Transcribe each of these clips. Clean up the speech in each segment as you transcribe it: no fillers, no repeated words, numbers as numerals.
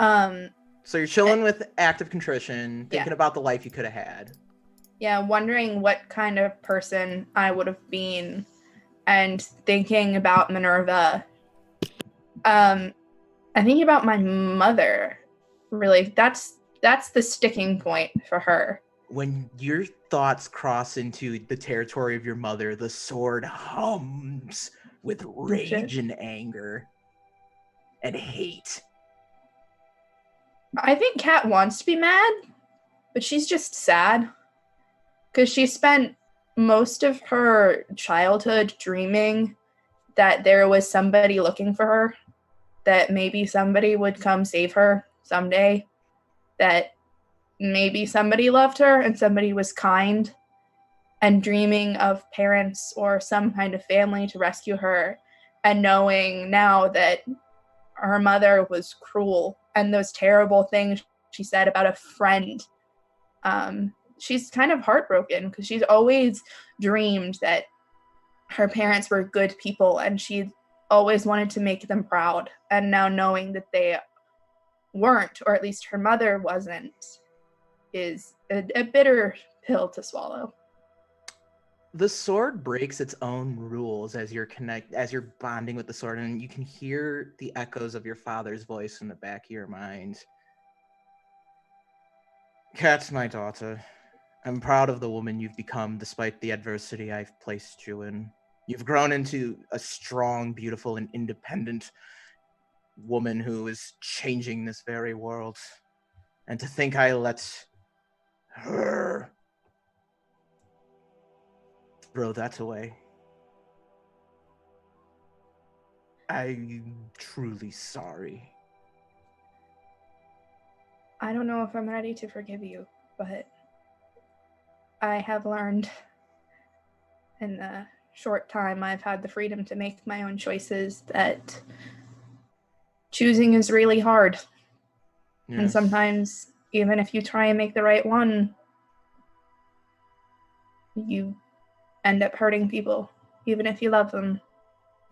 So you're chilling with active contrition, thinking Yeah. about the life you could have had. Yeah, wondering what kind of person I would have been and thinking about Minerva. And thinking about my mother, really, that's the sticking point for her. When your thoughts cross into the territory of your mother, the sword hums with rage and anger and hate. I think Kat wants to be mad, but she's just sad. Because she spent most of her childhood dreaming that there was somebody looking for her, that maybe somebody would come save her someday, that maybe somebody loved her and somebody was kind, and dreaming of parents or some kind of family to rescue her, and knowing now that her mother was cruel and those terrible things she said about a friend. She's kind of heartbroken because she's always dreamed that her parents were good people and she always wanted to make them proud. And now knowing that they weren't, or at least her mother wasn't, is a bitter pill to swallow. The sword breaks its own rules as you're bonding with the sword, and you can hear the echoes of your father's voice in the back of your mind. Kat's my daughter. I'm proud of the woman you've become despite the adversity I've placed you in. You've grown into a strong, beautiful, and independent woman who is changing this very world. And to think I let her throw that away. I'm truly sorry. I don't know if I'm ready to forgive you, but I have learned in the short time I've had the freedom to make my own choices that choosing is really hard. Yes. And sometimes, even if you try and make the right one, you end up hurting people, even if you love them.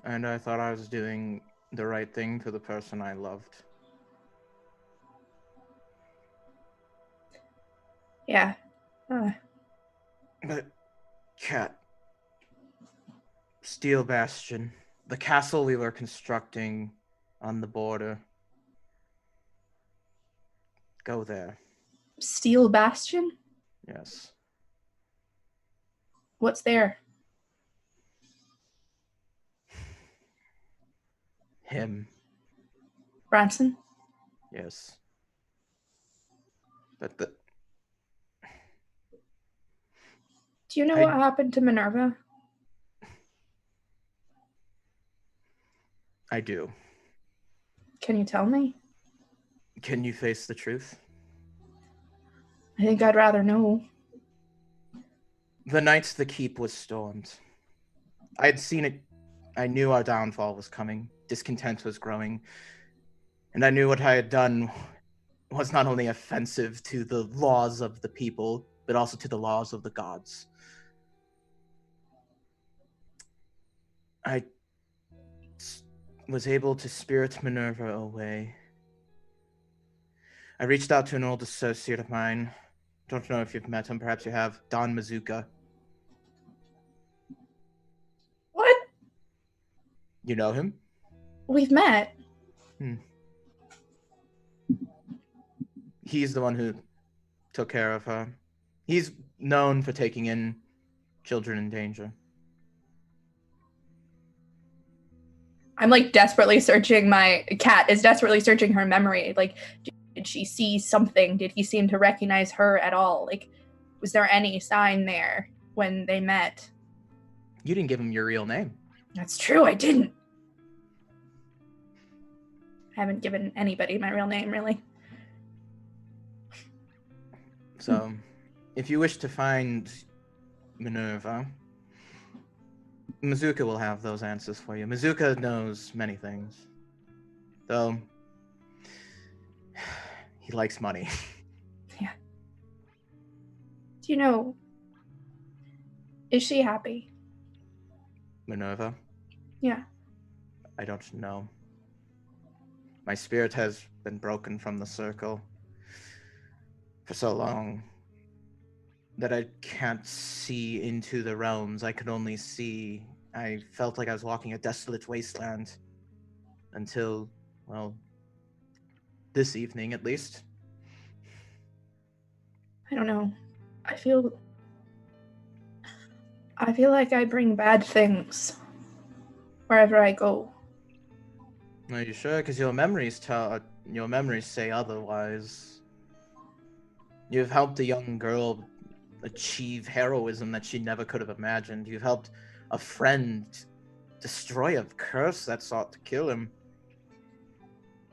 And I thought I was doing the right thing for the person I loved. Yeah. But, Kat, Steel Bastion, the castle we were constructing on the border. Go there. Steel Bastion? Yes. What's there? Him. Branson? Yes. But the... Do you know what happened to Minerva? I do. Can you tell me? Can you face the truth? I think I'd rather know. The night the keep was stormed. I had seen it. I knew our downfall was coming. Discontent was growing. And I knew what I had done was not only offensive to the laws of the people, but also to the laws of the gods. I was able to spirit Minerva away. I reached out to an old associate of mine. Don't know if you've met him. Perhaps you have. Don Mazuka. What? You know him? We've met. He's the one who took care of her. He's known for taking in children in danger. I'm like desperately searching. My cat is desperately searching her memory. Like, did she see something? Did he seem to recognize her at all? Like, was there any sign there when they met? You didn't give him your real name. That's true, I didn't. I haven't given anybody my real name, really. So, if you wish to find Minerva, Mazuka will have those answers for you. Mazuka knows many things. Though, he likes money. Yeah. Do you know, is she happy? Minerva? Yeah. I don't know. My spirit has been broken from the circle for so long that I can't see into the realms. I could only see. I felt like I was walking a desolate wasteland until, well, this evening at least. I don't know. I feel like I bring bad things wherever I go. Are you sure? Because your memories say otherwise. You've helped a young girl achieve heroism that she never could have imagined. You've helped a friend destroy a curse that sought to kill him.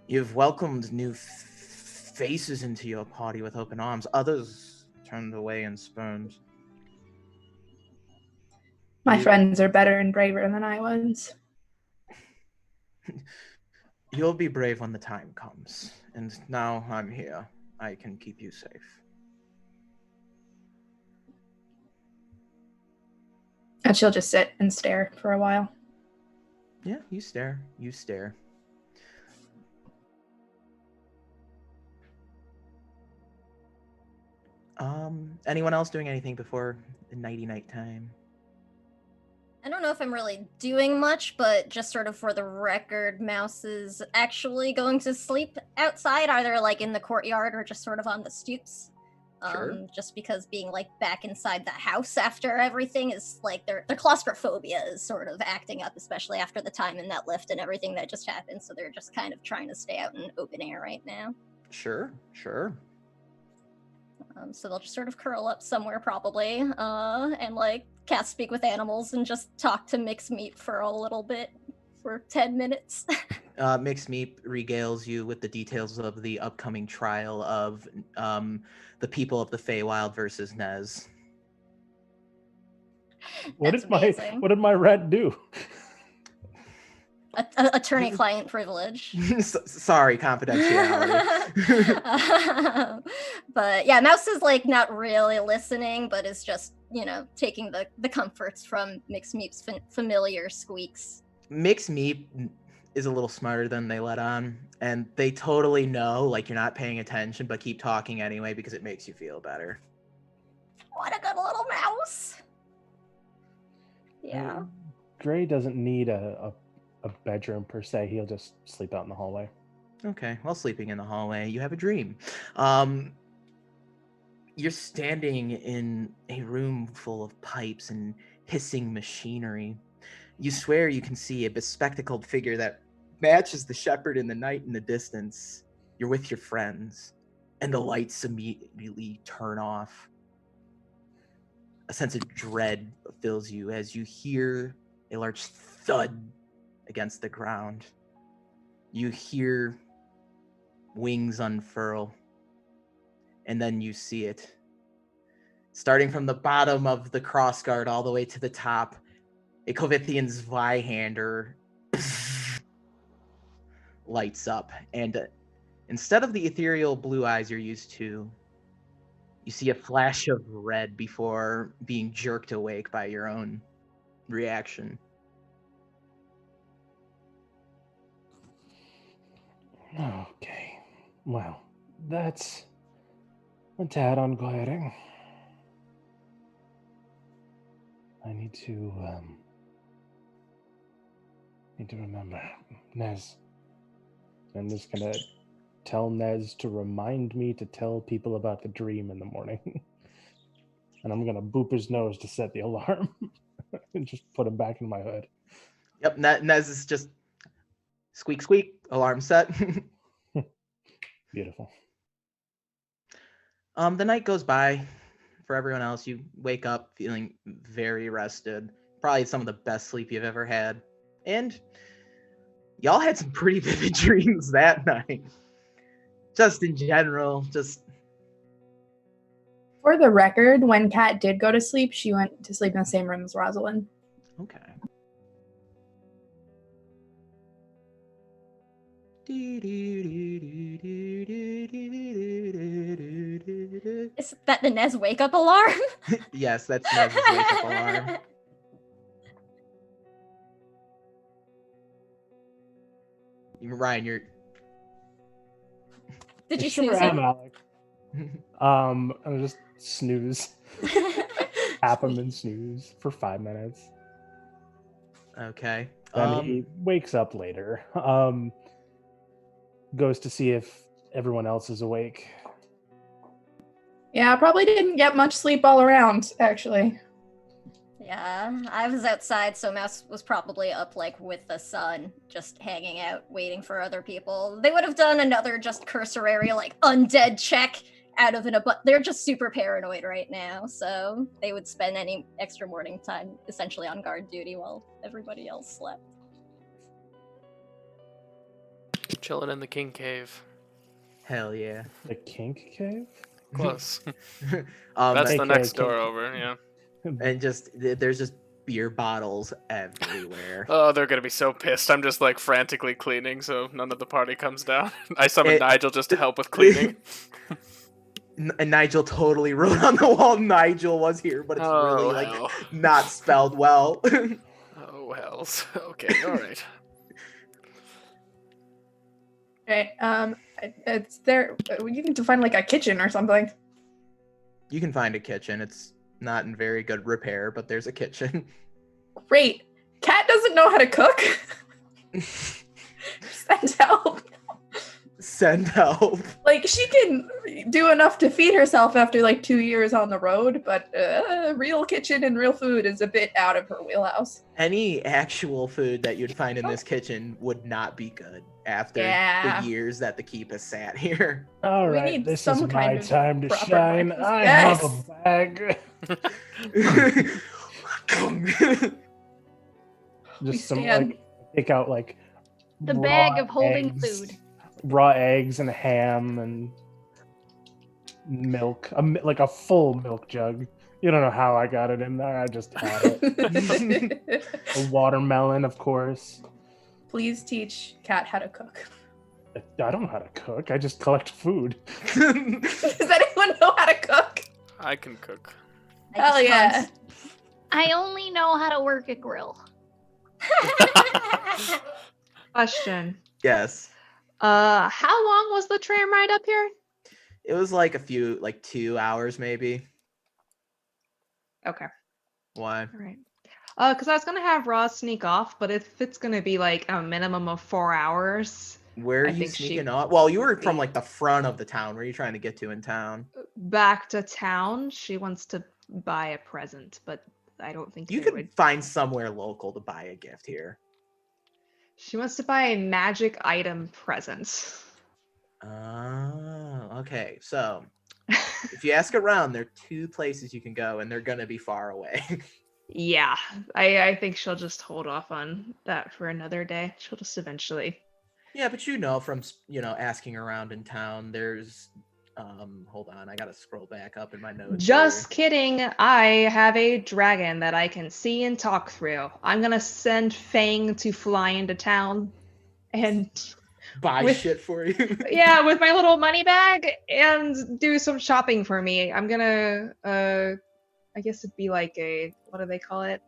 You've welcomed new faces into your party with open arms. Others turned away and spurned. My friends are better and braver than I was. You'll be brave when the time comes. And now I'm here. I can keep you safe. And she'll just sit and stare for a while. Yeah, you stare. You stare. Anyone else doing anything before the nighty-night time? I don't know if I'm really doing much, but just sort of for the record, Mouse is actually going to sleep outside, either like in the courtyard or just sort of on the stoops. Sure. Just because being like back inside the house after everything is like their claustrophobia is sort of acting up, especially after the time in that lift and everything that just happened. So they're just kind of trying to stay out in open air right now. Sure. So they'll just sort of curl up somewhere probably, and like cast Speak with Animals and just talk to Mixed Meat for a little bit, for 10 minutes. Mixed Meat regales you with the details of the upcoming trial of the people of the Feywild versus Nez. What did my rat do? Attorney-client privilege. Sorry, confidentiality. But yeah, Mouse is like not really listening, but is just, taking the comforts from Mixed Meat's familiar squeaks. Mixed Meat is a little smarter than they let on, and they totally know, like, you're not paying attention, but keep talking anyway because it makes you feel better. What a good little mouse. Yeah. Gray doesn't need a bedroom per se. He'll just sleep out in the hallway. Okay, while sleeping in the hallway, you have a dream. You're standing in a room full of pipes and hissing machinery. You swear you can see a bespectacled figure that matches the shepherd in the night in the distance. You're with your friends, and the lights immediately turn off. A sense of dread fills you as you hear a large thud against the ground. You hear wings unfurl, and then you see it. Starting from the bottom of the crossguard all the way to the top, a Kovithian Zweihander lights up, and instead of the ethereal blue eyes you're used to, you see a flash of red before being jerked awake by your own reaction. Okay. Well, that's a tad unglaring. I need to remember. Nez. I'm just gonna tell Nez to remind me to tell people about the dream in the morning. And I'm gonna boop his nose to set the alarm. And just put him back in my hood. Yep, Nez is just squeak, squeak, alarm set. Beautiful. The night goes by. For everyone else, you wake up feeling very rested. Probably some of the best sleep you've ever had. And y'all had some pretty vivid dreams that night. Just in general, just... For the record, when Kat did go to sleep, she went to sleep in the same room as Rosalind. Okay. Is that the Nez wake-up alarm? Yes, that's Nez's wake-up alarm. Ryan, Did you Sure snooze am, him? Alec. I'll just snooze. Tap him and snooze for 5 minutes. Okay. Then he wakes up later. Goes to see if everyone else is awake. Yeah, I probably didn't get much sleep all around, actually. Yeah, I was outside, so Mouse was probably up like with the sun, just hanging out, waiting for other people. They would have done another just cursory like undead check out of but they're just super paranoid right now, so they would spend any extra morning time essentially on guard duty while everybody else slept. Chilling in the king cave. Hell yeah. The kink cave? Close. Um, That's the AKA next door king. over, yeah. and just there's just beer bottles everywhere. Oh, they're gonna be so pissed. I'm just like frantically cleaning so none of the party comes down. I summoned Nigel just to help with cleaning. And Nigel totally wrote on the wall Nigel was here, but it's really like hell. not spelled well. Oh, hells. Okay, alright. Okay, it's there. You need to find like a kitchen or something. You can find a kitchen. It's not in very good repair, but there's a kitchen. Great. Cat doesn't know how to cook. Send help. Send help. Like, she can do enough to feed herself after like 2 years on the road, but real kitchen and real food is a bit out of her wheelhouse. Any actual food that you'd find in this kitchen would not be good after Yeah. the years that the keep has sat here. All We right, need this some is kind my of time to proper shine. breakfast. I Yes. have a bag. We Just some stand. like take out like The raw bag of holding eggs, food. raw eggs and ham and milk, like a full milk jug. You don't know how I got it in there. I just had it. A watermelon, of course. Please teach Cat how to cook. I don't know how to cook. I just collect food. Does anyone know how to cook? I can cook. Hell yeah. I only know how to work a grill. Question. Yes. How long was the tram ride up here? It was like 2 hours maybe. Okay. Why? All right. Because I was gonna have Roz sneak off, but if it's gonna be like a minimum of 4 hours, Where are I you think she sneaking off? Well, you were would from be- like the front of the town. Where are you trying to get to in town? back to town, she wants to buy a present, but I don't think You they could would. find somewhere local to buy a gift here. She wants to buy a magic item present. Oh, okay. So if you ask around, there are 2 places you can go, and they're gonna be far away. Yeah, I think she'll just hold off on that for another day. She'll just eventually. Yeah, but from asking around in town, there's hold on, I gotta scroll back up in my notes. Just kidding. I have a dragon that I can see and talk through. I'm gonna send Fang to fly into town and buy with- shit for you. yeah, with my little money bag and do some shopping for me. I'm gonna I guess it'd be like a, what do they call it?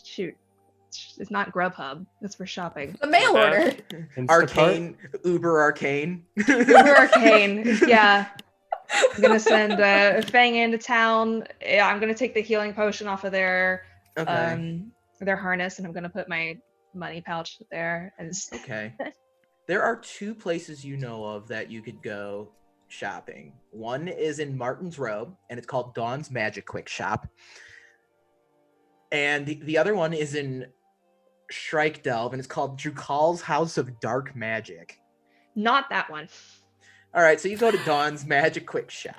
Shoot. It's not Grubhub. It's for shopping. The mail order. Instacart? Arcane, Uber Arcane. Uber Arcane. Yeah. I'm gonna send Fang into town. Yeah, I'm gonna take the healing potion off of their Okay. their harness, and I'm gonna put my money pouch there. And Okay. There are 2 places you know of that you could go shopping. One is in Martin's Row, and it's called Dawn's Magic Quick Shop. And the other one is in Shrike Delve, and it's called Drukal's House of Dark Magic. not that one. All right, so you go to Dawn's Magic Quick Shop.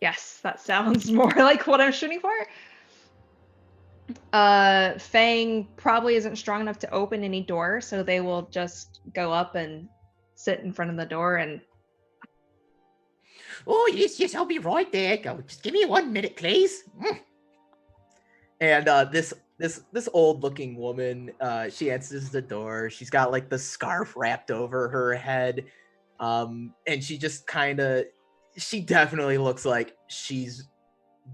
Yes, that sounds more like what I'm shooting for. Fang probably isn't strong enough to open any door, so they will just go up and sit in front of the door and Oh, yes, I'll be right there. Go, just give me 1 minute, please. And this old-looking woman, she answers the door. She's got like the scarf wrapped over her head, and she just she definitely looks like she's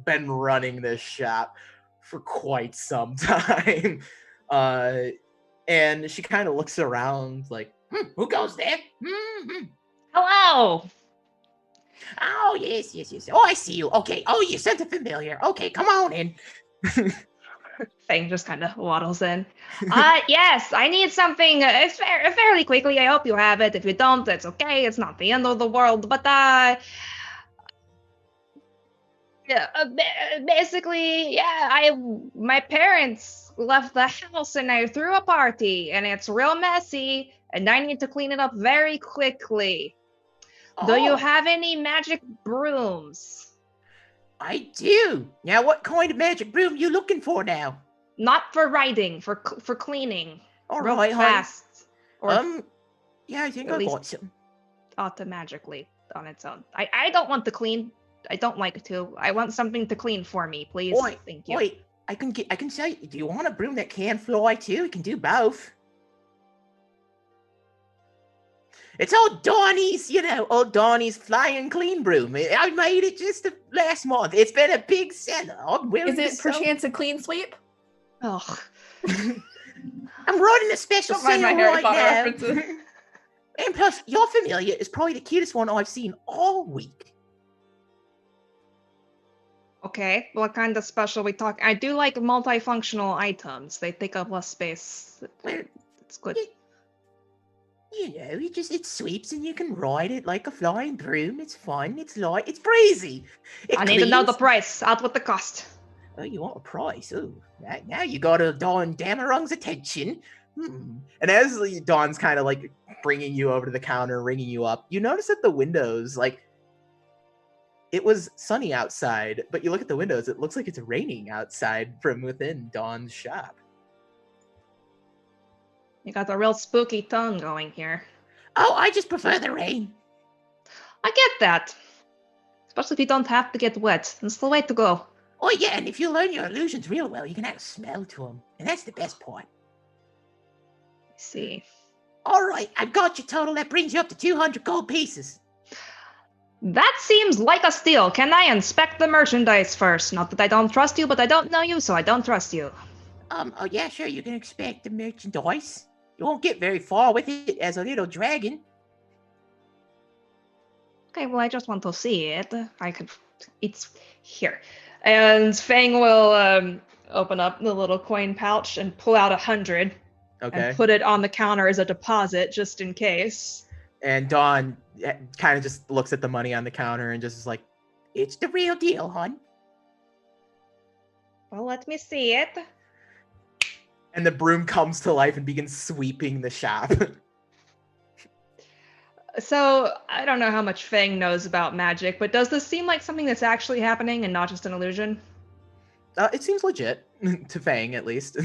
been running this shop for quite some time. And she kind of looks around like, who goes there? Hello. Oh, yes. Oh, I see you. Okay. Oh, you sound familiar. Okay, come on in. Fang just kind of waddles in. Yes, I need something fairly quickly. I hope you have it. If you don't, that's okay. It's not the end of the world. But yeah, basically, yeah, my parents left the house and I threw a party and it's real messy and I need to clean it up very quickly. Do you Oh, have any magic brooms? I do. Now, what kind of magic broom you looking for now? Not for riding, for cleaning. All real right, hon. fast. Or Yeah, I think at I least- got some. automatically on its own. I don't want to clean. I don't like to. I want something to clean for me, please. Oi, Thank you. Wait, I can sell you. Do you want a broom that can fly too? We can do both. It's old Donnie's, old Donnie's flying clean broom. I made it just last month. It's been a big seller. I'm willing Is to it sell. perchance a clean sweep? Ugh. I'm running a special Don't mind sale my Harry right Potter now. references. And plus, your familiar is probably the cutest one I've seen all week. Okay, what kind of special we talk? I do like multifunctional items. They take up less space. It's good. It sweeps and you can ride it like a flying broom. It's fun. It's light. It's breezy. It I need to know the cleans. price. Out with the cost. Oh, you want a price? Oh, now you got Don Damarung's attention. And as Dawn's kind of like bringing you over to the counter, ringing you up, you notice that the windows, like, it was sunny outside, but you look at the windows, it looks like it's raining outside from within Dawn's shop. You got a real spooky tone going here. Oh, I just prefer the rain. I get that. Especially if you don't have to get wet. That's the way to go. Oh, yeah, and if you learn your illusions real well, you can add a smell to them. And that's the best part. I see. All right, I've got your total. That brings you up to 200 gold pieces. That seems like a steal. Can I inspect the merchandise first? Not that I don't trust you, but I don't know you, so I don't trust you. Oh, yeah, sure, you can expect the merchandise. You won't get very far with it as a little dragon. Okay, well, I just want to see it. It's here. And Fang will open up the little coin pouch and pull out 100 and put it on the counter as a deposit just in case. And Dawn kind of just looks at the money on the counter and just is like, it's the real deal, hon. Well, let me see it. And the broom comes to life and begins sweeping the shop. So, I don't know how much Fang knows about magic, but does this seem like something that's actually happening and not just an illusion? It seems legit, to Fang at least.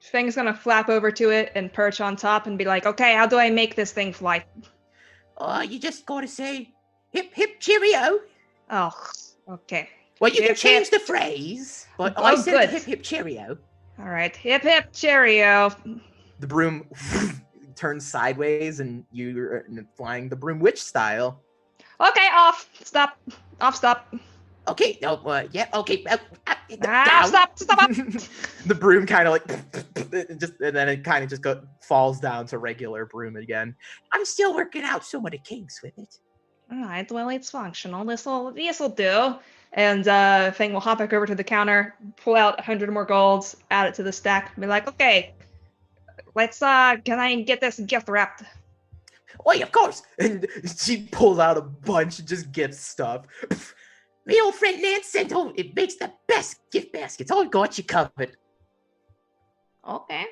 Fang's gonna flap over to it and perch on top and be like, okay, how do I make this thing fly? You just gotta say, hip hip cheerio. Oh, okay. Well, you can Hip, change hip. the phrase, but Oh, I said good. hip hip cheerio. All right, hip hip cheerio. The broom turns sideways and you're flying the broom witch style. Okay, off. Stop. Off, stop. Okay, no, yeah, okay. Stop. The broom kind of like and then it kind of just falls down to regular broom again. I'm still working out some of the kinks with it. All right, well, it's functional. This'll do. And Fang will hop back over to the counter, pull out 100 more golds, add it to the stack, and be like, okay, let's, can I get this gift wrapped? Oh, yeah, of course. And she pulls out a bunch of just gift stuff. My old friend Nance sent home. It makes the best gift baskets. Oh, got you covered. Okay,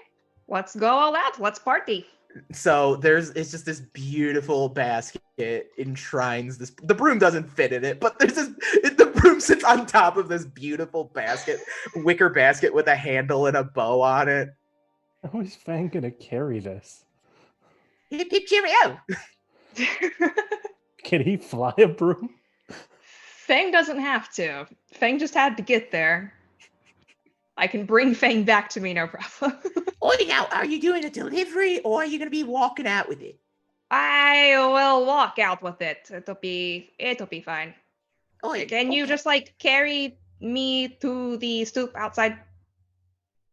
let's go all out. Let's party. So it's just this beautiful basket enshrines this. The broom doesn't fit in it, but the broom sits on top of this beautiful basket, wicker basket with a handle and a bow on it. How is Fang gonna carry this? Hip hip cheerio. Can he fly a broom? Fang doesn't have to. Fang just had to get there. I can bring Fang back to me, no problem. Oh, now, are you doing a delivery or are you going to be walking out with it? I will walk out with it. It'll be fine. Oh, Can you just like carry me to the stoop outside?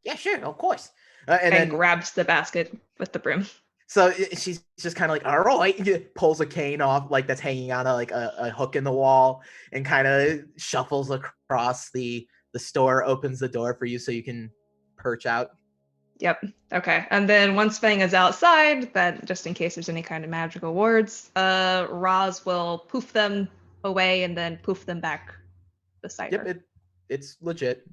Yeah, sure, of course. And then grabs the basket with the broom. So she's just kind of like, all right, pulls a cane off, like that's hanging on a hook in the wall, and kind of shuffles across the store, opens the door for you so you can perch out. Yep. Okay. And then once Fang is outside, that just in case there's any kind of magical wards, Roz will poof them away and then poof them back beside her. Yep, it's legit.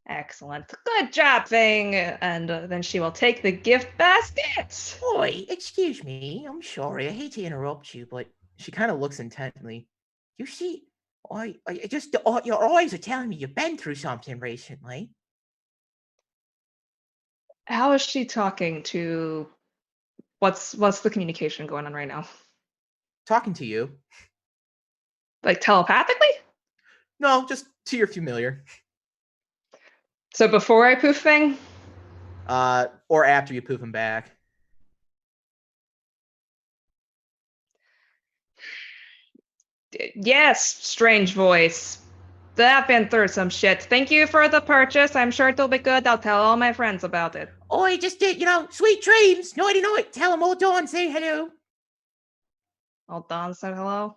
Excellent. Good job, Fang. And then she will take the gift basket. Oi, excuse me. I'm sorry. I hate to interrupt you, but she kind of looks intently. You see, I just your eyes are telling me you've been through something recently. How is she talking to? What's the communication going on right now? Talking to you. Like telepathically? No, just to your familiar. So before I poof Fang? Or after you poof him back. Yes, strange voice. I've been through some shit. Thank you for the purchase. I'm sure it'll be good. I'll tell all my friends about it. Oi, just did, sweet dreams. Nighty night. Tell them all Dawn say hello. Old Dawn said hello.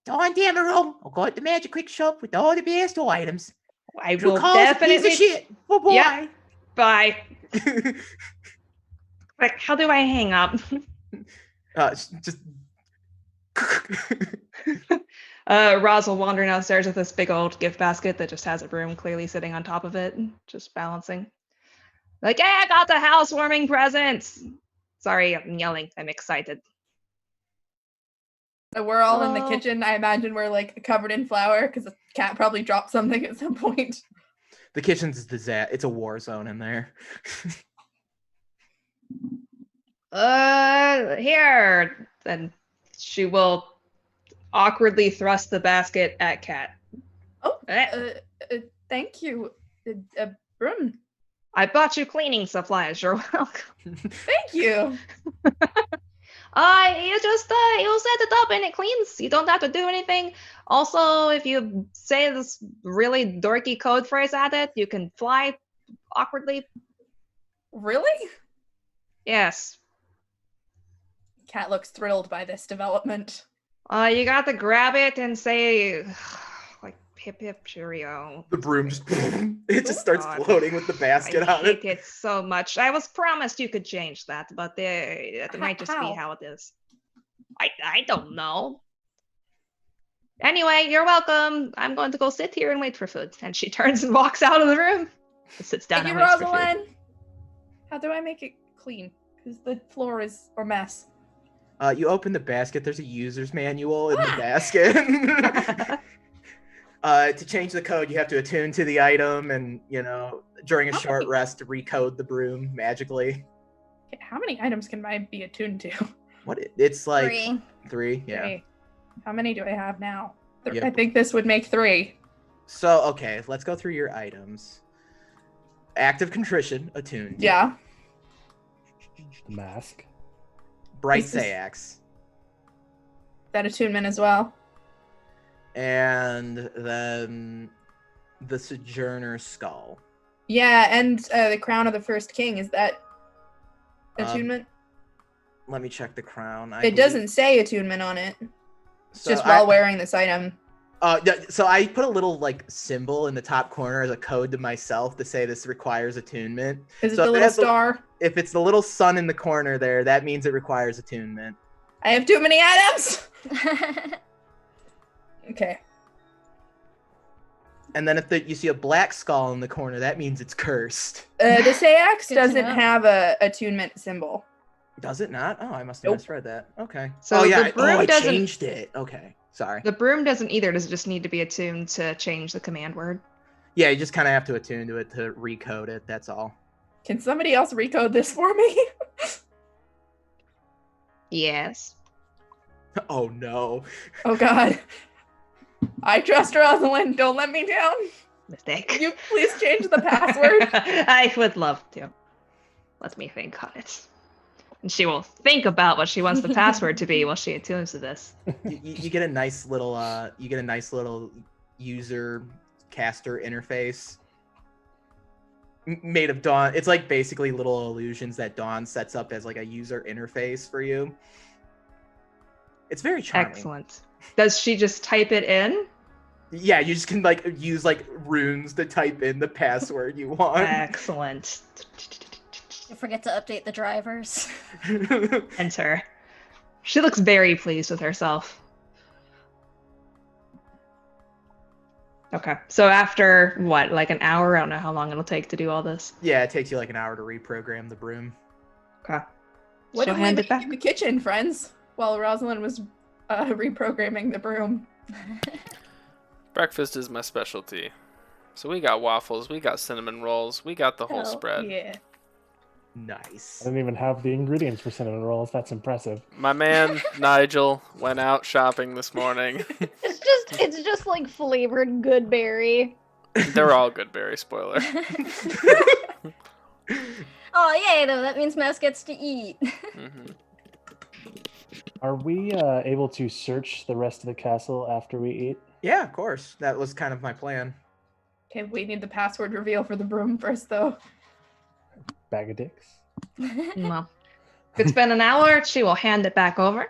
Dawn Dameron. I'll go at the Magic Quick Shop with all the best items. I True will calls, definitely. Piece of shit. Oh boy. Yep. Bye. Like, how do I hang up? Just. Roz will wander downstairs with this big old gift basket that just has a broom clearly sitting on top of it, just balancing. Like, hey, I got the housewarming presents. Sorry, I'm yelling. I'm excited. We're all in the kitchen. I imagine we're like covered in flour because the cat probably dropped something at some point. The kitchen's it's a war zone in there. Here. Then she will awkwardly thrust the basket at Cat. Oh, thank you, broom. I bought you cleaning supplies. You're welcome. Thank you. You just you set it up and it cleans. You don't have to do anything. Also, if you say this really dorky code phrase at it, you can fly awkwardly. Really? Yes. Cat looks thrilled by this development. You got to grab it and say, like, hip hip cheerio. The broom just, it just starts floating with the basket on it. I hate it so much. I was promised you could change that, but it might just be how it is. I don't know. Anyway, you're welcome. I'm going to go sit here and wait for food. And she turns and walks out of the room. Sits down and waits for food. How do I make it clean? Because the floor is a mess. You open the basket. There's a user's manual in the basket. To change the code, you have to attune to the item, and during a short rest, recode the broom magically. How many items can I be attuned to? What? It's like 3. 3. Yeah. 3. How many do I have now? Yep. I think this would make 3. So okay, let's go through your items. Act of Contrition attuned. Yeah. Mask. Bright Sayax. That attunement as well. And then the Sojourner Skull. Yeah, and the Crown of the First King. Is that attunement? Let me check the crown. It doesn't say attunement on it. It's So just while wearing this item. So I put a little symbol in the top corner as a code to myself to say this requires attunement. Is it the little star? If it's the little sun in the corner there, that means it requires attunement. I have too many items. Okay. And then if you see a black skull in the corner, that means it's cursed. The Sayax Good to doesn't know. have a attunement symbol. Does it not? Oh, I must have misread that. Okay. So the broom I doesn't- changed it. Okay. Sorry. The broom doesn't either. Does it just need to be attuned to change the command word? Yeah, you just kind of have to attune to it to recode it. That's all. Can somebody else recode this for me? Yes. Oh no. Oh god. I trust Rosalind. Don't let me down. Mistake. Can you please change the password? I would love to. Let me think on it. And she will think about what she wants the password to be while she attunes to this. You get a nice little user caster interface. made of Dawn. It's like basically little illusions that Dawn sets up as like a user interface for you. It's very charming. Excellent. Does she just type it in? Yeah, you just can like use like runes to type in the password you want. Excellent. Don't forget to update the drivers. Enter. She looks very pleased with herself. Okay, so after what, like an hour? I don't know how long it'll take to do all this. Yeah, it takes you like an hour to reprogram the broom. Okay. What She'll did we hand it make back. in the kitchen, friends? While Rosalind was reprogramming the broom. Breakfast is my specialty. So we got waffles, we got cinnamon rolls, we got the whole Hell spread. Yeah. Nice. I didn't even have the ingredients for cinnamon rolls. That's impressive. My man Nigel went out shopping this morning. It's just like flavored good berry. They're all good berry, spoiler. Oh, yay, though. That means Mouse gets to eat. Mhm. Are we able to search the rest of the castle after we eat? Yeah, of course. That was kind of my plan. Okay, we need the password reveal for the broom first, though. Bag of dicks. Well, if it's been an hour, she will hand it back over.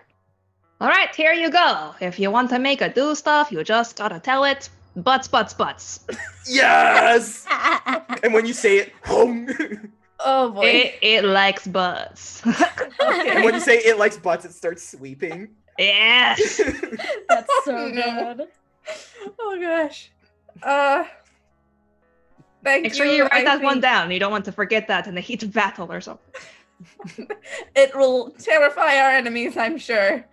All right, here you go. If you want to make a do stuff, you just gotta tell it. Butts. Yes! And when you say it, home. Oh boy. It likes butts. And when you say it likes butts, it starts sweeping. Yes. That's so good. Oh gosh. Thank Make you. sure you write I that one think down. You don't want to forget that in the heat of battle or something. It will terrify our enemies, I'm sure.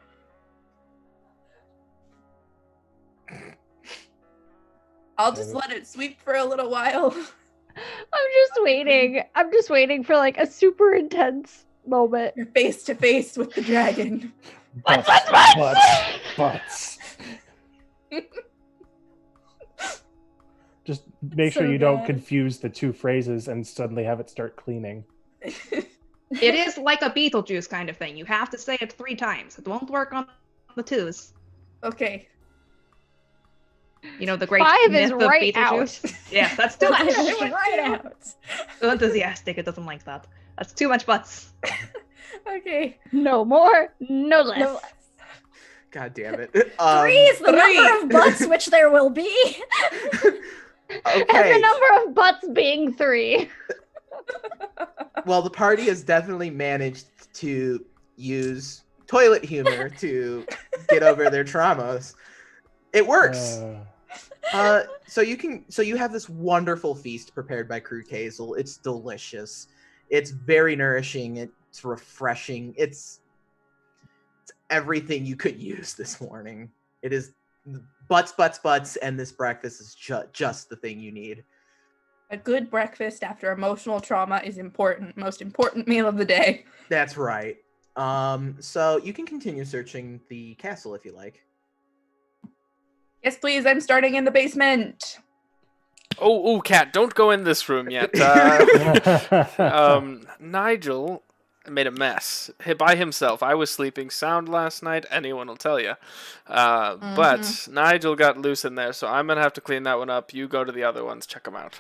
I'll just let it sweep for a little while. I'm just waiting for like a super intense moment. You're face to face with the dragon. Butts. Butts. Just make So sure you don't good. confuse the two phrases and suddenly have it start cleaning. It is like a Beetlejuice kind of thing. You have to say it 3 times. It won't work on the 2s. Okay. You know the great 5 myth is of right Beetlejuice? Yeah, that's too much. Right out. Too enthusiastic. It doesn't like that. That's too much butts. Okay. No more, no less. No, God damn it. 3 is the three. number of butts which there will be. And Okay. the number of butts being 3. Well, the party has definitely managed to use toilet humor to get over their traumas. It works. So you have this wonderful feast prepared by Crew Hazel. It's delicious. It's very nourishing. It's refreshing. It's everything you could use this morning. It is butts, and this breakfast is just the thing you need. A good breakfast after emotional trauma is important. Most important meal of the day. That's right. So you can continue searching the castle if you like. Yes, please. I'm starting in the basement. Oh, Cat, don't go in this room yet. Nigel made a mess by himself. I was sleeping sound last night. Anyone will tell you. But Nigel got loose in there, so I'm going to have to clean that one up. You go to the other ones. Check them out.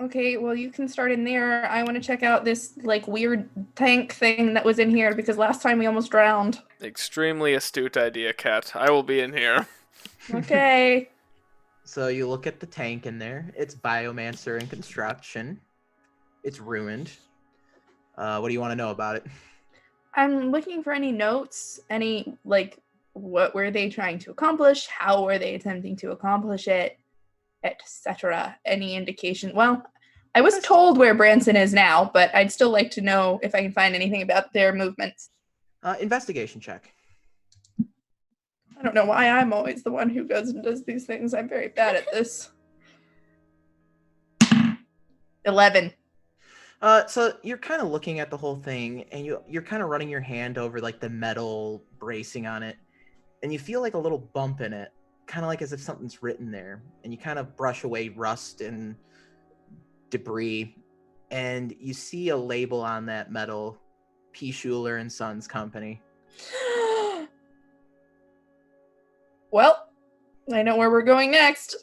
Okay, well, you can start in there. I want to check out this, like, weird tank thing that was in here because last time we almost drowned. Extremely astute idea, Cat. I will be in here. Okay. So you look at the tank in there. It's biomancer in construction. It's ruined. What do you want to know about it? I'm looking for any notes, any, like, what were they trying to accomplish? How were they attempting to accomplish it? Etc. Any indication? Well, I was told where Branson is now, but I'd still like to know if I can find anything about their movements. Investigation check. I don't know why I'm always the one who goes and does these things. I'm very bad at this. 11. So you're kind of looking at the whole thing, and you're kind of running your hand over like the metal bracing on it, and you feel like a little bump in it, kind of like as if something's written there. And you kind of brush away rust and debris, and you see a label on that metal, P. Schuler and Sons Company. Well, I know where we're going next.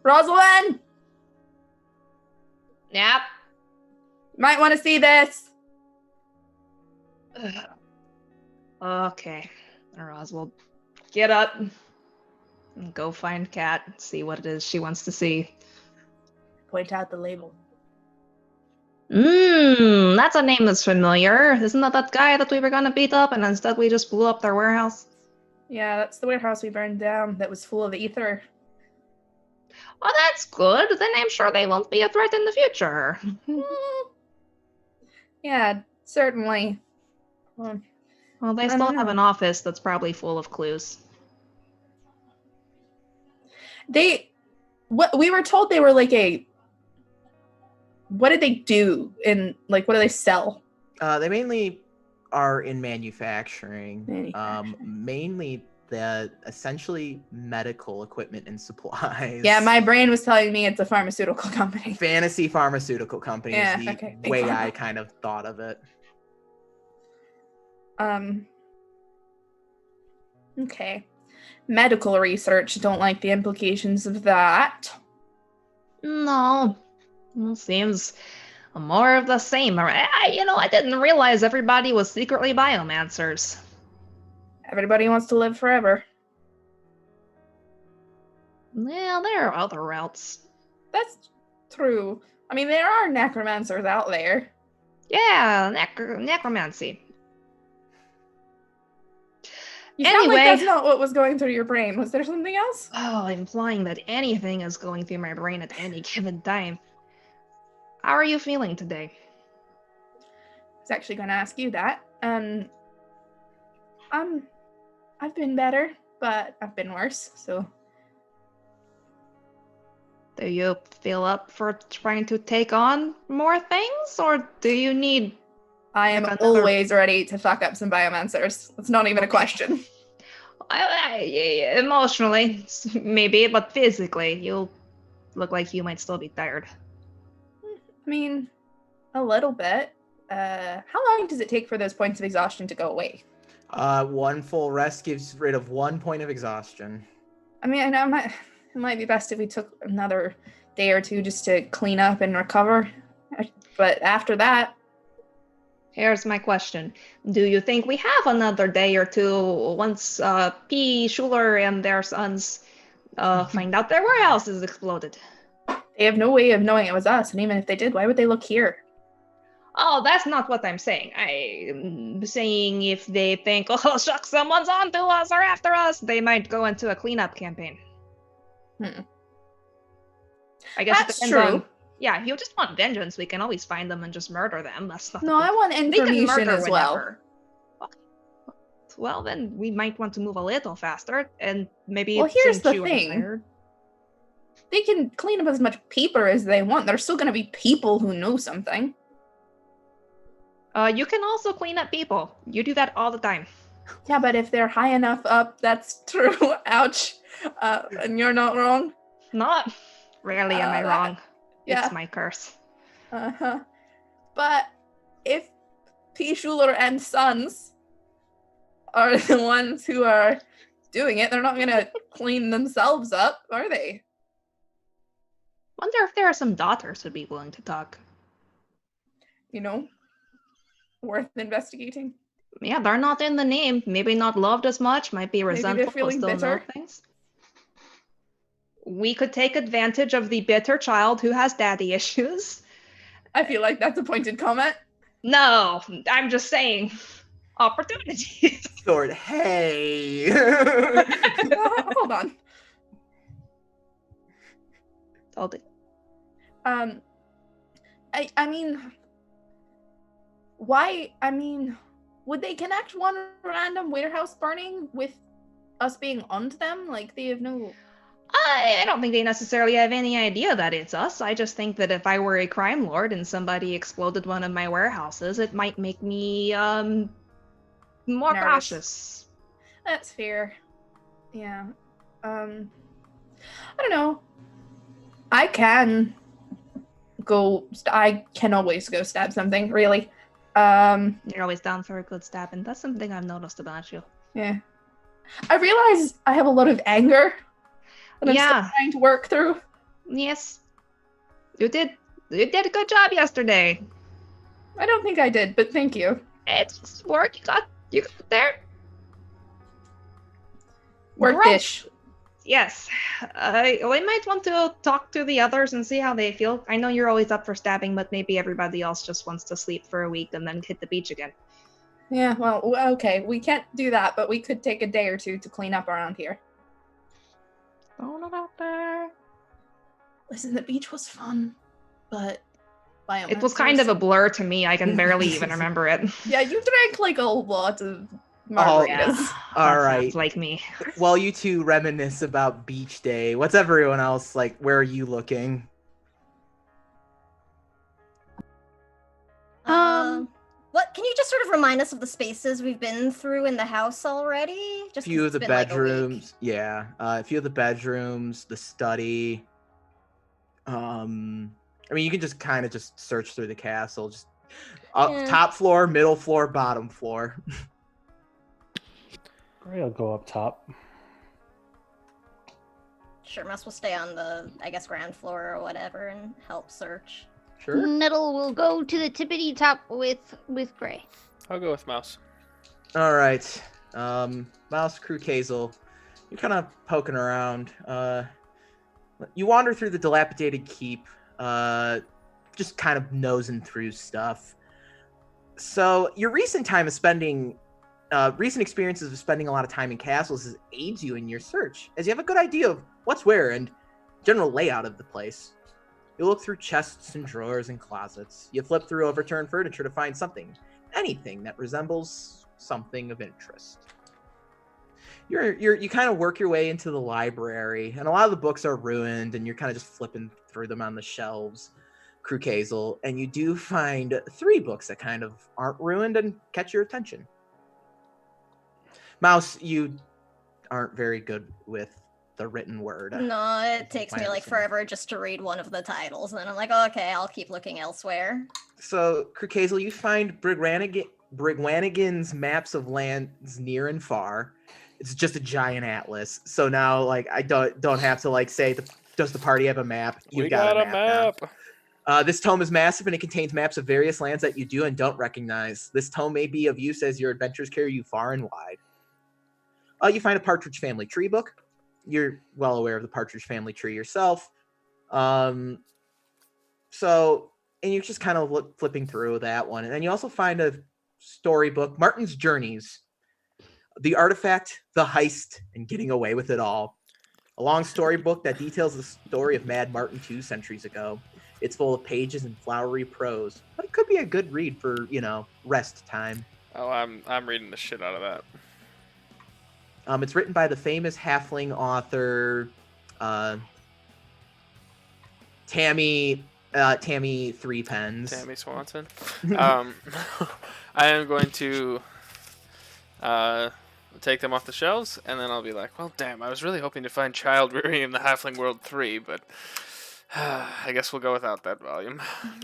Rosalind! Yep. Might want to see this. Okay. Roswell, get up and go find Kat. See what it is she wants to see. Point out the label. That's a name that's familiar. Isn't that guy that we were gonna beat up and instead we just blew up their warehouse? Yeah, that's the warehouse we burned down that was full of ether. Well, that's good. Then I'm sure they won't be a threat in the future. Yeah, certainly. Well, they I still don't have know. an office that's probably full of clues. What we were told they were like a. What did they do in like? What do they sell? They mainly are in manufacturing. Manufacturing. Mainly the essentially medical equipment and supplies. Yeah, my brain was telling me it's a pharmaceutical company. Fantasy pharmaceutical company Yeah, is the okay, big way pharma. I kind of thought of it. Okay. Medical research. Don't like the implications of that. No. Well, seems more of the same. I didn't realize everybody was secretly biomancers. Everybody wants to live forever. Well, there are other routes. That's true. I mean, there are necromancers out there. Yeah, necromancy. You sound like Anyway. that's not what was going through your brain. Was there something else? Oh, implying that anything is going through my brain at any given time. How are you feeling today? I was actually going to ask you that. I've been better, but I've been worse, so. Do you feel up for trying to take on more things, or do you need... I am always ready to fuck up some biomancers. It's not even a question. Emotionally, maybe, but physically, you look like you might still be tired. I mean, a little bit. How long does it take for those points of exhaustion to go away? 1 full rest gives rid of 1 point of exhaustion. I mean, I know it might be best if we took another day or two just to clean up and recover. But after that... Here's my question. Do you think we have another day or two once P. Schuler and their sons find out their warehouse is exploded? They have no way of knowing it was us, and even if they did, why would they look here? Oh, that's not what I'm saying. I'm saying if they think, oh, shucks, someone's onto us or after us, they might go into a cleanup campaign. I guess That's it depends true. on... Yeah, if you just want vengeance, we can always find them and just murder them. That's not... No, I want information as well. Okay. Well, then we might want to move a little faster, and maybe... Well, here's since the you are thing. tired- They can clean up as much paper as they want. There's still going to be people who know something. You can also clean up people. You do that all the time. Yeah, but if they're high enough up, that's true. Ouch. And you're not wrong. Not rarely am I wrong. Yeah. It's my curse. Uh-huh. But if P. Schuler and Sons are the ones who are doing it, they're not going to clean themselves up, are they? Wonder if there are some daughters who'd be willing to talk. You know? Worth investigating. Yeah, they're not in the name. Maybe not loved as much. Might be resentful. Maybe they're feeling still bitter. know things. We could take advantage of the bitter child who has daddy issues. I feel like that's a pointed comment. No, I'm just saying. Opportunities. Sword, hey! Hold on. Hold it. I mean, why? I mean, would they connect one random warehouse burning with us being onto them? Like, they have no... I don't think they necessarily have any idea that it's us. I just think that if I were a crime lord and somebody exploded one of my warehouses, it might make me, more Nervous. cautious. That's fair. Yeah. I don't know. I can always go stab something, really. You're always down for a good stab, and that's something I've noticed about you. Yeah. I realize I have a lot of anger that I'm Yeah. still trying to work through. Yes. You did You did a good job yesterday. I don't think I did, but thank you. It's work. You got there. Work Great. dish. Yes. We might want to talk to the others and see how they feel. I know you're always up for stabbing, but maybe everybody else just wants to sleep for a week and then hit the beach again. Yeah, well, okay, we can't do that, but we could take a day or two to clean up around here. Throwing it out there. Listen, the beach was fun, but It was kind of a blur to me. I can barely even remember it. Yeah, you drank like a lot of margaritas. All That right. sounds like me. While you two reminisce about beach day, what's everyone else like? Where are you looking? What can you just sort of remind us of the spaces we've been through in the house already? Just 'cause Few of it's the been, like, a week. bedrooms, yeah. A few of the bedrooms, the study. I mean, you can just kind of just search through the castle. Just Yeah. top floor, middle floor, bottom floor. Great, I'll go up top. Sure, Mess will stay on the, I guess, ground floor or whatever and help search. Sure. Middle will go to the tippity top with Gray. I'll go with Mouse. All right. Mouse, Crew, Kazel, you're kind of poking around. You wander through the dilapidated keep, just kind of nosing through stuff. So your recent experiences of spending a lot of time in castles aids you in your search, as you have a good idea of what's where and general layout of the place. You look through chests and drawers and closets. You flip through overturned furniture to find anything that resembles something of interest. You kind of work your way into the library, and a lot of the books are ruined, and you're kind of just flipping through them on the shelves, Crew Kazel, and you do find 3 books that kind of aren't ruined and catch your attention. Mouse, you aren't very good with the written word. No, it takes me like understanding. forever just to read one of the titles, and then I'm like, okay, I'll keep looking elsewhere. So, Crew Kazel, you find Brigwanigan's maps of lands near and far. It's just a giant atlas. So now, like, I don't have to like say, does the party have a map? We got a map. Now. This tome is massive, and it contains maps of various lands that you do and don't recognize. This tome may be of use as your adventures carry you far and wide. You find a Partridge Family Tree book. You're well aware of the Partridge Family Tree yourself. And you're just kind of flipping through that one. And then you also find a storybook, Martin's Journeys, The Artifact, The Heist, and Getting Away with It All. A long storybook that details the story of Mad Martin 2 centuries ago. It's full of pages and flowery prose, but it could be a good read for, rest time. Oh, I'm reading the shit out of that. It's written by the famous halfling author Tammy Three Pens. Tammy Swanson. I am going to take them off the shelves, and then I'll be like, well, damn, I was really hoping to find Child Rearing in the Halfling World 3, but I guess we'll go without that volume.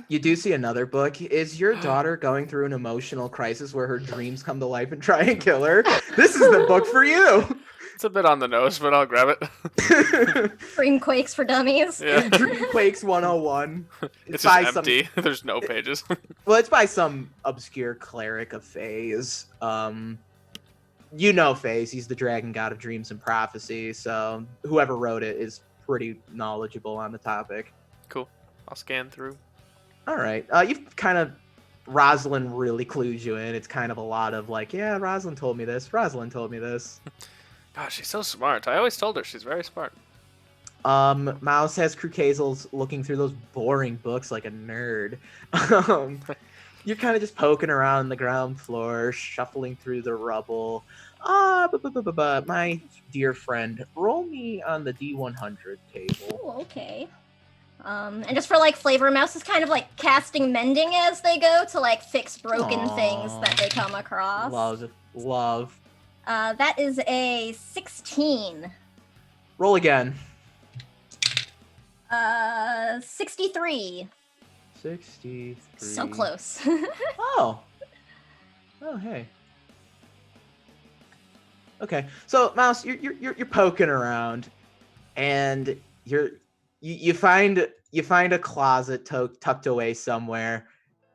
You do see another book. Is your daughter going through an emotional crisis where her dreams come to life and try and kill her? This is the book for you. It's a bit on the nose, but I'll grab it. Dream Quakes for Dummies. Yeah. Dream Quakes 101. It's by just empty. There's no pages. Well, it's by some obscure cleric of Faze. You know Faze. He's the dragon god of dreams and prophecy. So whoever wrote it is pretty knowledgeable on the topic. Cool. I'll scan through. All right. You've kind of... Rosalind really clues you in. It's kind of a lot of like, yeah, Rosalind told me this. Rosalind told me this. God, she's so smart. I always told her she's very smart. Mouse has Crew Kazel's looking through those boring books like a nerd. You're kind of just poking around the ground floor, shuffling through the rubble. My dear friend, roll me on the D100 table. Ooh, okay. And just for like flavor, Mouse is kind of like casting mending as they go to like fix broken things that they come across. Love. That is a 16. Roll again. 63. 63. So close. Oh, hey. Okay, so Mouse, you're poking around, and you find you find a closet tucked away somewhere,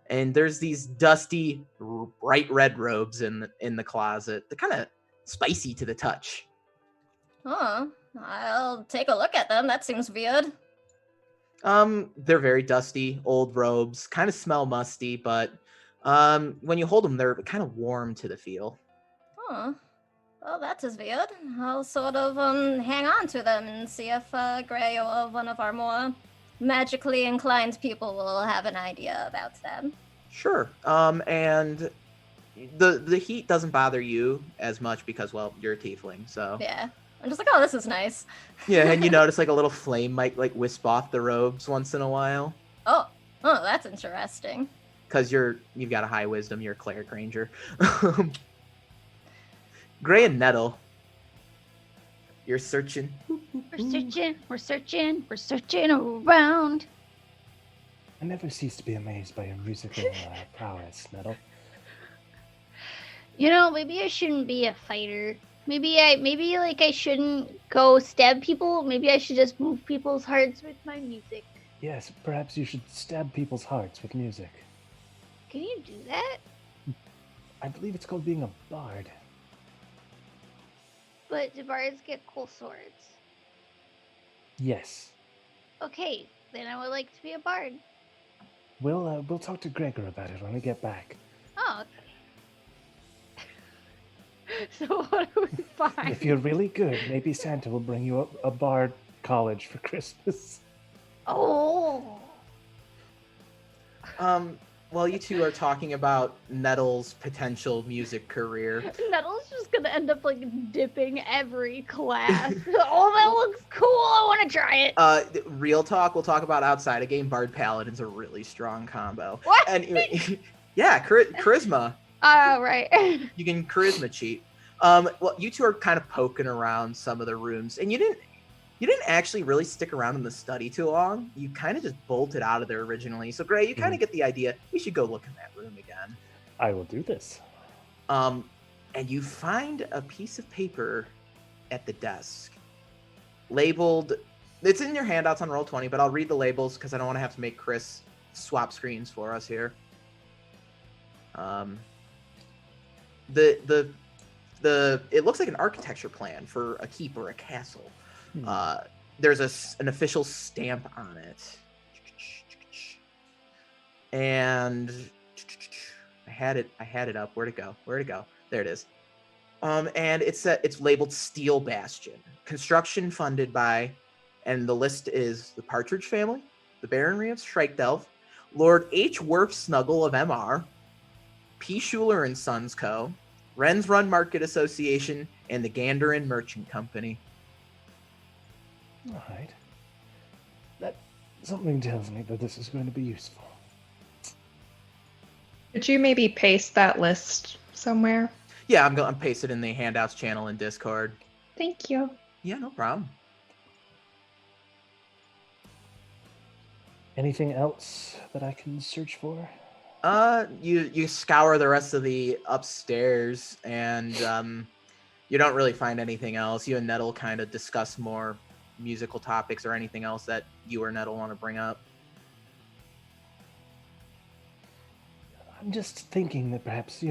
and there's these dusty, bright red robes in the closet. They're kind of spicy to the touch. Oh, I'll take a look at them. That seems weird. They're very dusty, old robes, kind of smell musty, but when you hold them, they're kind of warm to the feel. Oh, well, that is weird. I'll sort of hang on to them and see if Gray or one of our more magically inclined people will have an idea about them. Sure. And the heat doesn't bother you as much because, well, you're a tiefling, so. Yeah. I'm just like, oh, this is nice. Yeah, and you notice like a little flame might like wisp off the robes once in a while. Oh, that's interesting. Because you've got a high wisdom, you're a cleric ranger. Gray and Nettle, you're searching. We're searching around. I never cease to be amazed by your musical prowess, Nettle. You know, maybe I shouldn't be a fighter. Maybe I shouldn't go stab people. Maybe I should just move people's hearts with my music. Yes, perhaps you should stab people's hearts with music. Can you do that? I believe it's called being a bard. But do bards get cool swords? Yes. Okay, then I would like to be a bard. We'll talk to Gregor about it when we get back. Oh, okay. So what do we find? If you're really good, maybe Santa will bring you a bard college for Christmas. Oh. While you two are talking about Nettle's potential music career, Nettle's just gonna end up like dipping every class. Oh, that looks cool. I want to try it. Real talk, we'll talk about outside a game. Bard Paladin's a really strong combo. What? Anyway, yeah, charisma. Oh, right. You can charisma cheat. Well, you two are kind of poking around some of the rooms, and you didn't actually really stick around in the study too long. You kind of just bolted out of there originally. So, Gray, you kind of get the idea. We should go look in that room again. I will do this. And you find a piece of paper at the desk, labeled. It's in your handouts on Roll20, but I'll read the labels because I don't want to have to make Chris swap screens for us here. It looks like an architecture plan for a keep or a castle. There's an official stamp on it, and I had it up. Where'd it go? There it is. And it's labeled Steel Bastion, construction funded by, and the list is the Partridge family, the Baronry of Shrikedelve, Lord H. Worf Snuggle of MR, P. Schuler and Sons Co., Wren's Run Market Association, and the Ganderin Merchant Company. All right. That something tells me that this is going to be useful. Could you maybe paste that list somewhere? Yeah, I'm pasted in the handouts channel in Discord. Thank you. Yeah, no problem. Anything else that I can search for? You scour the rest of the upstairs, and you don't really find anything else. You and Nettle kind of discuss more musical topics or anything else that you or Nettle want to bring up. I'm just thinking that perhaps,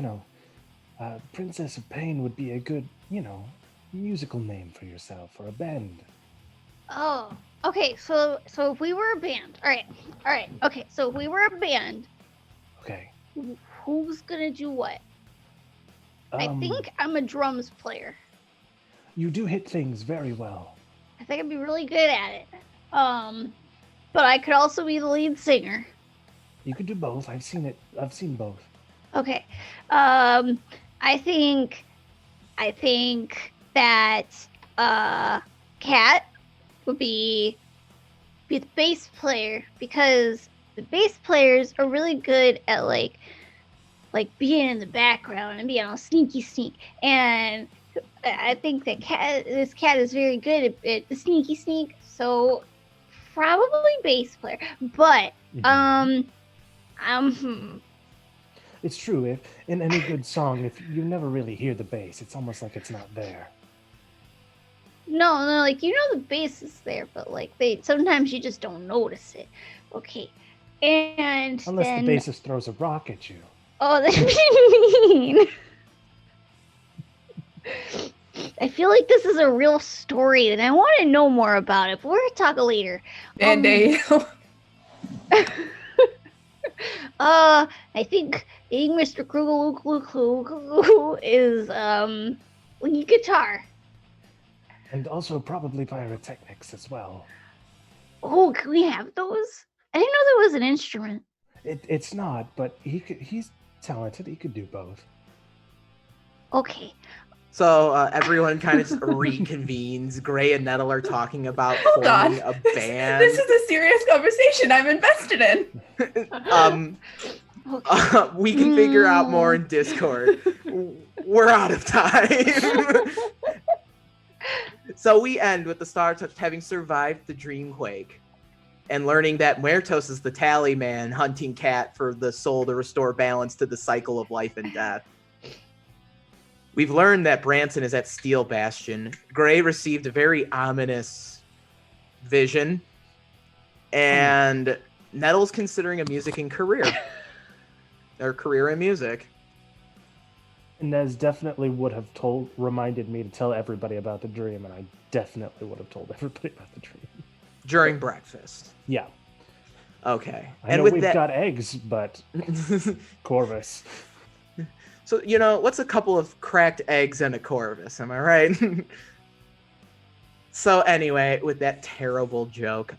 Princess of Pain would be a good, musical name for yourself or a band. Oh, okay. So if we were a band, all right. Okay, so if we were a band, okay, who's gonna do what? I think I'm a drums player. You do hit things very well. I think I'd be really good at it. But I could also be the lead singer. You could do both. I've seen both. Okay. I think that Kat would be the bass player, because the bass players are really good at like being in the background and being all sneaky sneak. And I think that this cat is very good at the sneaky sneak, so probably bass player. But It's true. If in any good song, if you never really hear the bass, it's almost like it's not there. No, like you know the base is there, but like sometimes you just don't notice it. Okay, and Unless then the bassist throws a rock at you. oh, that's mean. I feel like this is a real story, and I want to know more about it. But we're gonna talk later. I think Mr. Krugeloo is lead guitar. And also probably pyrotechnics as well. Oh, can we have those? I didn't know there was an instrument. It's not, but he's talented. He could do both. Okay. So everyone kind of just reconvenes. Gray and Nettle are talking about forming a band. This is a serious conversation I'm invested in. We can figure out more in Discord. We're out of time. So we end with the Star Touch having survived the Dream Quake and learning that Muertos is the tally man hunting Cat for the soul to restore balance to the cycle of life and death. We've learned that Branson is at Steel Bastion. Gray received a very ominous vision, and Nettle's considering a music and career. Their career in music. Nez definitely would have reminded me to tell everybody about the dream, and I definitely would have told everybody about the dream. During breakfast. Yeah. Okay. I know we've got eggs, but Corvus. So, what's a couple of cracked eggs and a Corvus? Am I right? So anyway, with that terrible joke,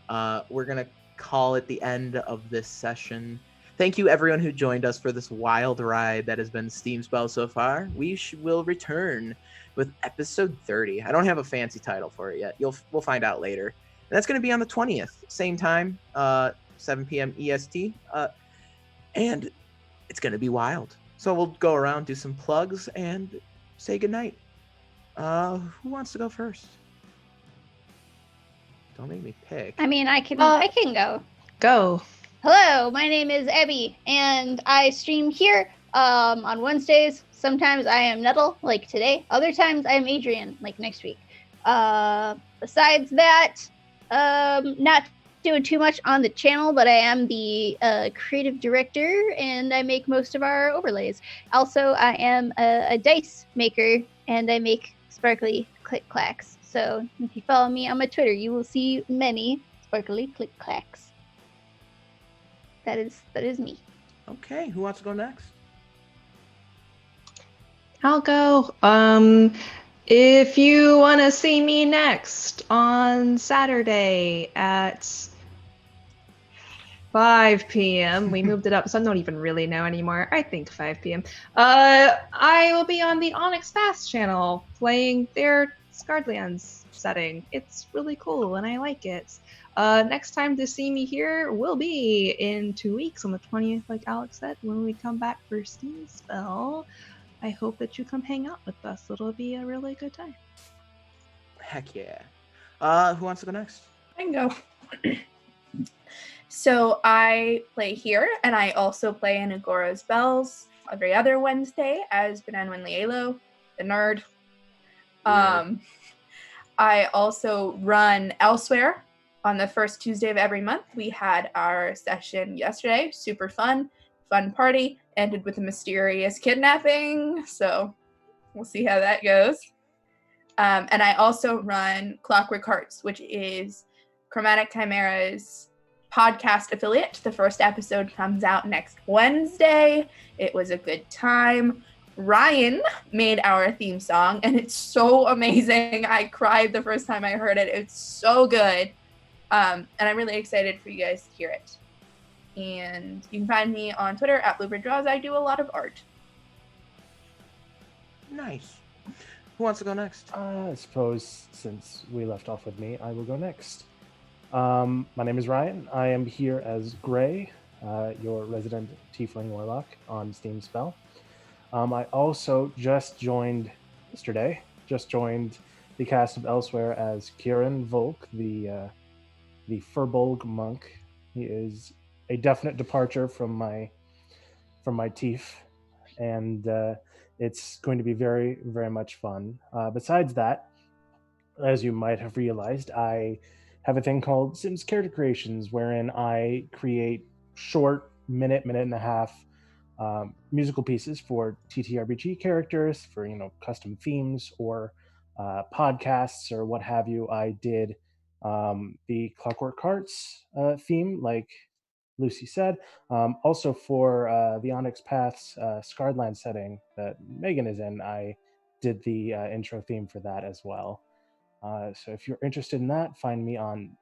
we're going to call it the end of this session. Thank you, everyone who joined us for this wild ride that has been SteamSpell so far. We will return with episode 30. I don't have a fancy title for it yet. We'll find out later. And that's going to be on the 20th, same time, 7 p.m. EST. And it's going to be wild. So we'll go around, do some plugs, and say goodnight. Who wants to go first? Don't make me pick. I mean, I can go. Go. Hello, my name is Abby, and I stream here on Wednesdays. Sometimes I am Nettle, like today. Other times I am Adrian, like next week. Besides that, not doing too much on the channel, but I am the creative director, and I make most of our overlays. Also, I am a dice maker, and I make sparkly click clacks. So if you follow me on my Twitter, you will see many sparkly click clacks. That is me. Okay, who wants to go next? I'll go. If you want to see me next on Saturday at 5 p.m. We moved it up, so I don't even really know anymore. I think 5 p.m. I will be on the Onyx Fast channel playing their Scardlands setting. It's really cool, and I like it. Next time to see me here will be in 2 weeks on the 20th, like Alex said, when we come back for SteamSpell. I hope that you come hang out with us. It'll be a really good time. Heck yeah. Who wants to go next? I can go. So I play here, and I also play in Agora's Bells every other Wednesday as Benanwin Lielo, the nerd. I also run Elsewhere on the first Tuesday of every month. We had our session yesterday. Super fun party. Ended with a mysterious kidnapping. So we'll see how that goes. And I also run Clockwork Hearts, which is Chromatic Chimera's podcast affiliate. The first episode comes out next Wednesday. It was a good time. Ryan made our theme song, and it's so amazing. I cried the first time I heard it. It's so good. And I'm really excited for you guys to hear it. And you can find me on Twitter at Bluebird Draws. I do a lot of art. Nice. Who wants to go next? I suppose since we left off with me, I will go next. My name is Ryan. I am here as Gray, your resident Tiefling Warlock on SteamSpell. I also just joined yesterday, the cast of Elsewhere as Kieran Volk, the Furbolg monk. He is a definite departure from my Tief, and it's going to be very, very much fun. Besides that, as you might have realized, I have a thing called Sims Character Creations, wherein I create short, minute and a half musical pieces for TTRPG characters, for custom themes or podcasts or what have you. I did the Clockwork Hearts theme, like Lucy said. Also for the Onyx Paths Scarred Land setting that Megan is in, I did the intro theme for that as well. So if you're interested in that, find me on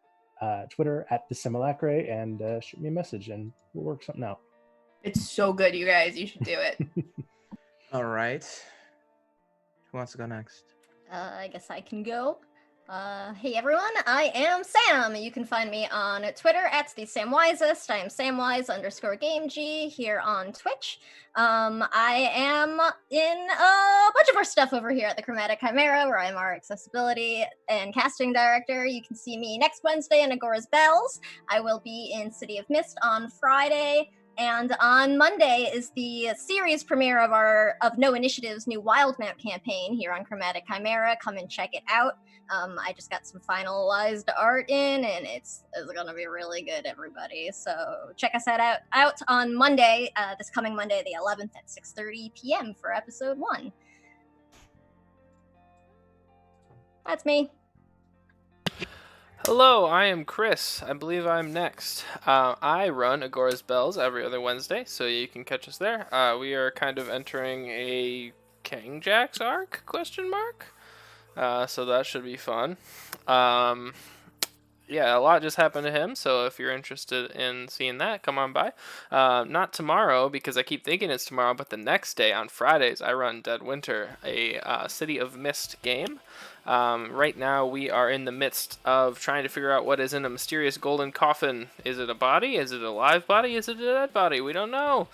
Twitter at the Simulacre and shoot me a message, and we'll work something out. It's so good, you guys. You should do it. All right. Who wants to go next? I guess I can go. Hey everyone, I am Sam. You can find me on Twitter at the Samwisest. I am Samwise_GameG here on Twitch. I am in a bunch of our stuff over here at the Chromatic Chimera, where I'm our accessibility and casting director. You can see me next Wednesday in Agora's Bells. I will be in City of Mist on Friday. And on Monday is the series premiere of No Initiative's new Wild Map campaign here on Chromatic Chimera. Come and check it out. I just got some finalized art in, and it's gonna be really good, everybody. So check us out on Monday, this coming Monday, the 11th at 6:30 p.m. for episode 1. That's me. Hello, I am Chris. I believe I'm next. I run Agora's Bells every other Wednesday, so you can catch us there. We are kind of entering a King Jack's arc, ? So that should be fun. Yeah, a lot just happened to him, so if you're interested in seeing that, come on by. Not tomorrow, because I keep thinking it's tomorrow, but the next day, on Fridays, I run Dead Winter, a City of Mist game. Right now, we are in the midst of trying to figure out what is in a mysterious golden coffin. Is it a body? Is it a live body? Is it a dead body? We don't know.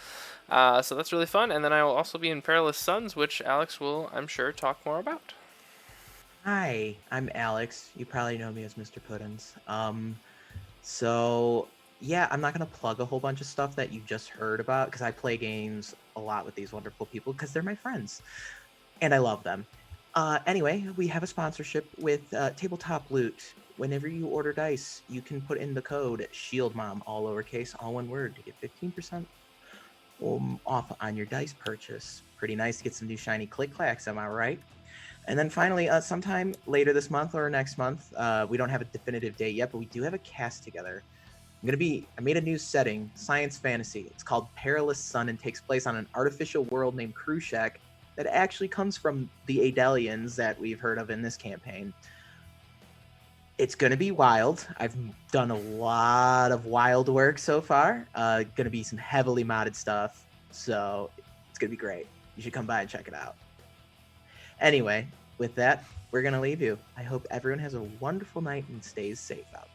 So that's really fun, and then I will also be in Perilous Sons, which Alex will, I'm sure, talk more about. Hi, I'm Alex. You probably know me as Mr. Puddins. So yeah, I'm not gonna plug a whole bunch of stuff that you just heard about because I play games a lot with these wonderful people because they're my friends, and I love them. Anyway, we have a sponsorship with Tabletop Loot. Whenever you order dice, you can put in the code SHIELDMOM, all lowercase, all one word, to get 15% off on your dice purchase. Pretty nice to get some new shiny click-clacks, am I right? And then finally, sometime later this month or next month, we don't have a definitive date yet, but we do have a cast together. I made a new setting, science fantasy. It's called Perilous Sun and takes place on an artificial world named Krushak that actually comes from the Adelians that we've heard of in this campaign. It's going to be wild. I've done a lot of wild work so far. Going to be some heavily modded stuff, so it's going to be great. You should come by and check it out. Anyway, with that, we're going to leave you. I hope everyone has a wonderful night and stays safe out there.